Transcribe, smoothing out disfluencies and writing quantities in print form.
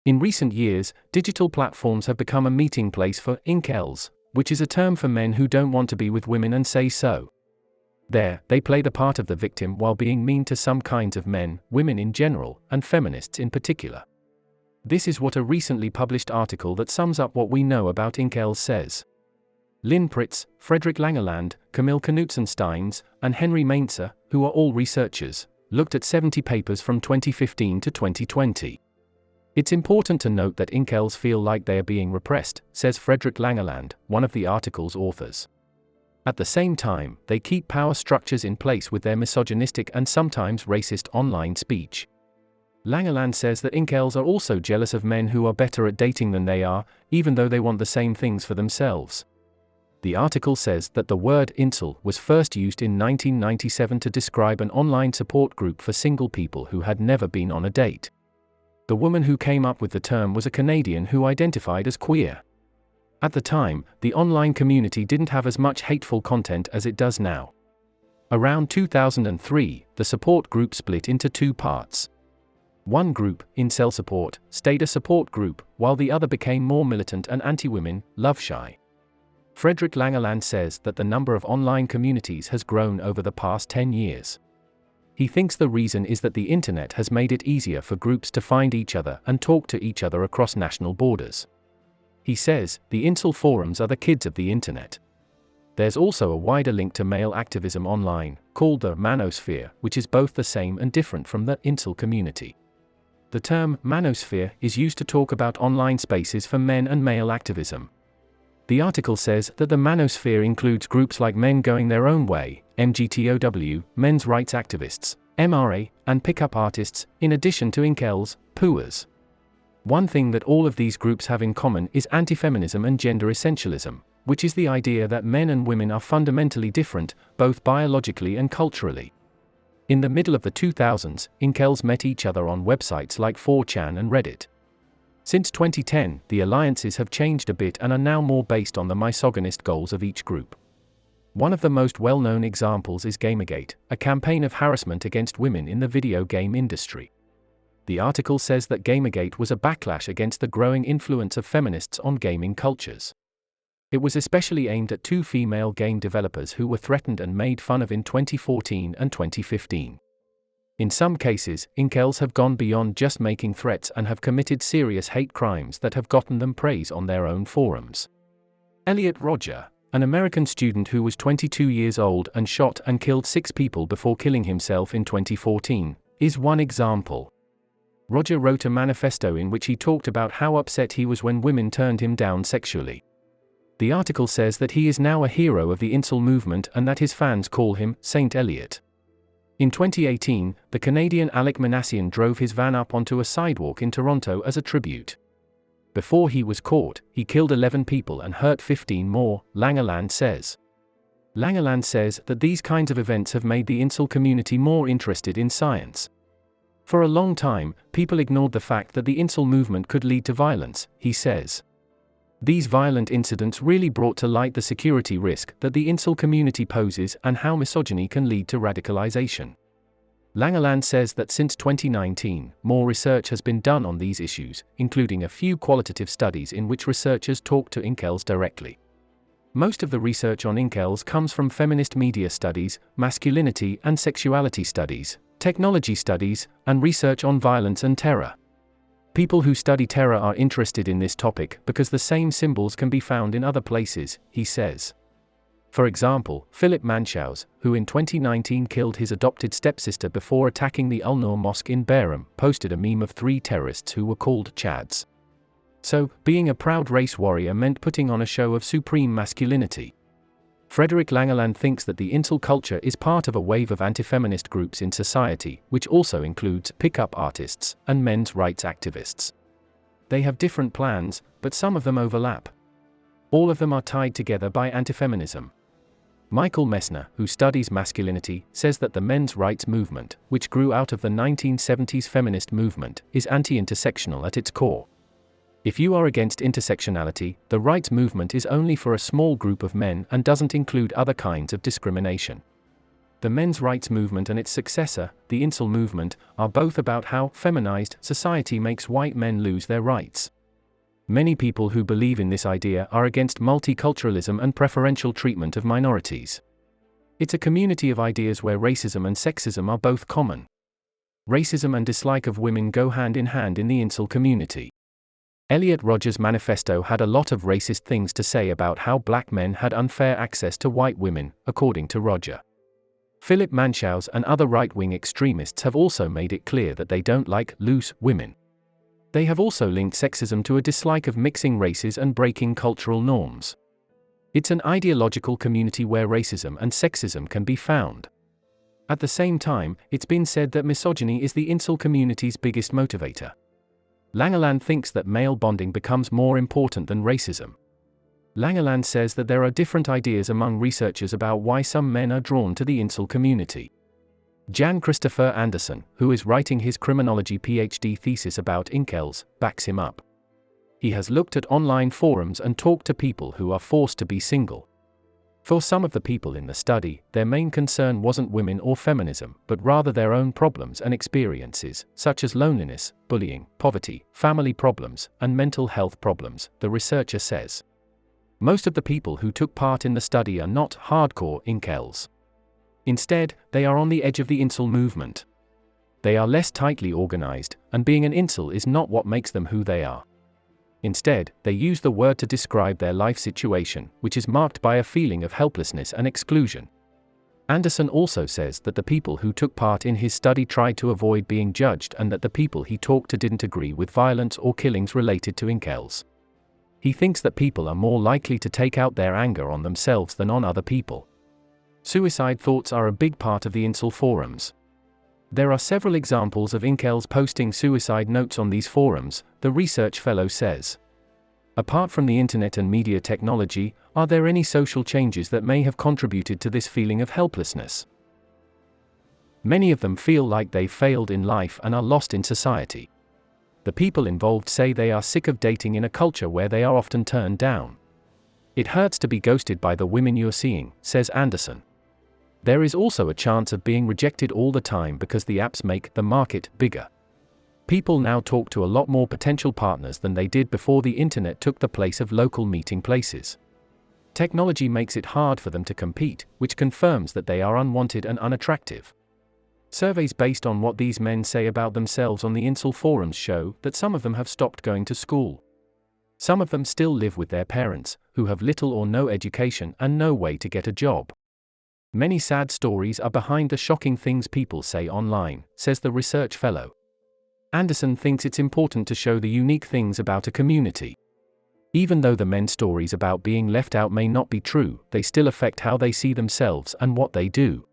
In recent years, digital platforms have become a meeting place for incels, which is a term for men who don't want to be with women and say so. There, they play the part of the victim while being mean to some kinds of men, women in general, and feminists in particular. This is what a recently published article that sums up what we know about incels says. Lynn Pritz, Frederick Langeland, Camille Knutson-Steins, and Henry Mainzer, who are all researchers, looked at 70 papers from 2015 to 2020. It's important to note that incels feel like they are being repressed, says Frederick Langeland, one of the article's authors. At the same time, they keep power structures in place with their misogynistic and sometimes racist online speech. Langeland says that incels are also jealous of men who are better at dating than they are, even though they want the same things for themselves. The article says that the word incel was first used in 1997 to describe an online support group for single people who had never been on a date. The woman who came up with the term was a Canadian who identified as queer. At the time, the online community didn't have as much hateful content as it does now. Around 2003, the support group split into two parts. One group, Incel Support, stayed a support group, while the other became more militant and anti-women, love-shy. Frederick Langeland says that the number of online communities has grown over the past 10 years. He thinks the reason is that the internet has made it easier for groups to find each other and talk to each other across national borders. He says, the incel forums are the kids of the internet. There's also a wider link to male activism online, called the manosphere, which is both the same and different from the incel community. The term manosphere is used to talk about online spaces for men and male activism. The article says that the manosphere includes groups like Men Going Their Own Way, MGTOW, men's rights activists, MRA, and pickup artists, in addition to incels, pooers. One thing that all of these groups have in common is anti-feminism and gender essentialism, which is the idea that men and women are fundamentally different, both biologically and culturally. In the middle of the 2000s, incels met each other on websites like 4chan and Reddit. Since 2010, the alliances have changed a bit and are now more based on the misogynist goals of each group. One of the most well-known examples is Gamergate, a campaign of harassment against women in the video game industry. The article says that Gamergate was a backlash against the growing influence of feminists on gaming cultures. It was especially aimed at two female game developers who were threatened and made fun of in 2014 and 2015. In some cases, incels have gone beyond just making threats and have committed serious hate crimes that have gotten them praise on their own forums. Elliot Rodger, an American student who was 22 years old and shot and killed 6 people before killing himself in 2014, is one example. Rodger wrote a manifesto in which he talked about how upset he was when women turned him down sexually. The article says that he is now a hero of the incel movement and that his fans call him Saint Elliot. In 2018, the Canadian Alec Minassian drove his van up onto a sidewalk in Toronto as a tribute. Before he was caught, he killed 11 people and hurt 15 more, Langeland says. Langeland says that these kinds of events have made the incel community more interested in science. For a long time, people ignored the fact that the incel movement could lead to violence, he says. These violent incidents really brought to light the security risk that the incel community poses and how misogyny can lead to radicalization. Langeland says that since 2019, more research has been done on these issues, including a few qualitative studies in which researchers talk to incels directly. Most of the research on incels comes from feminist media studies, masculinity and sexuality studies, technology studies, and research on violence and terror. People who study terror are interested in this topic because the same symbols can be found in other places, he says. For example, Philip Manshaus, who in 2019 killed his adopted stepsister before attacking the Al-Noor Mosque in Bahram, posted a meme of 3 terrorists who were called Chads. So, being a proud race warrior meant putting on a show of supreme masculinity. Frederick Langeland thinks that the incel culture is part of a wave of anti-feminist groups in society, which also includes pickup artists and men's rights activists. They have different plans, but some of them overlap. All of them are tied together by anti-feminism. Michael Messner, who studies masculinity, says that the men's rights movement, which grew out of the 1970s feminist movement, is anti-intersectional at its core. If you are against intersectionality, the rights movement is only for a small group of men and doesn't include other kinds of discrimination. The men's rights movement and its successor, the incel movement, are both about how feminized society makes white men lose their rights. Many people who believe in this idea are against multiculturalism and preferential treatment of minorities. It's a community of ideas where racism and sexism are both common. Racism and dislike of women go hand in hand in the incel community. Elliot Rodger's manifesto had a lot of racist things to say about how black men had unfair access to white women, according to Rodger. Philip Manshau's and other right-wing extremists have also made it clear that they don't like loose women. They have also linked sexism to a dislike of mixing races and breaking cultural norms. It's an ideological community where racism and sexism can be found. At the same time, it's been said that misogyny is the incel community's biggest motivator. Langeland thinks that male bonding becomes more important than racism. Langeland says that there are different ideas among researchers about why some men are drawn to the incel community. Jan Christopher Anderson, who is writing his criminology PhD thesis about incels, backs him up. He has looked at online forums and talked to people who are forced to be single. For some of the people in the study, their main concern wasn't women or feminism, but rather their own problems and experiences, such as loneliness, bullying, poverty, family problems, and mental health problems, the researcher says. Most of the people who took part in the study are not hardcore incels. Instead, they are on the edge of the incel movement. They are less tightly organized, and being an incel is not what makes them who they are. Instead, they use the word to describe their life situation, which is marked by a feeling of helplessness and exclusion. Anderson also says that the people who took part in his study tried to avoid being judged and that the people he talked to didn't agree with violence or killings related to incels. He thinks that people are more likely to take out their anger on themselves than on other people. Suicide thoughts are a big part of the incel forums. There are several examples of incels posting suicide notes on these forums, the research fellow says. Apart from the internet and media technology, are there any social changes that may have contributed to this feeling of helplessness? Many of them feel like they've failed in life and are lost in society. The people involved say they are sick of dating in a culture where they are often turned down. It hurts to be ghosted by the women you're seeing, says Anderson. There is also a chance of being rejected all the time because the apps make the market bigger. People now talk to a lot more potential partners than they did before the internet took the place of local meeting places. Technology makes it hard for them to compete, which confirms that they are unwanted and unattractive. Surveys based on what these men say about themselves on the incel forums show that some of them have stopped going to school. Some of them still live with their parents, who have little or no education and no way to get a job. Many sad stories are behind the shocking things people say online, says the research fellow. Anderson thinks it's important to show the unique things about a community. Even though the men's stories about being left out may not be true, they still affect how they see themselves and what they do.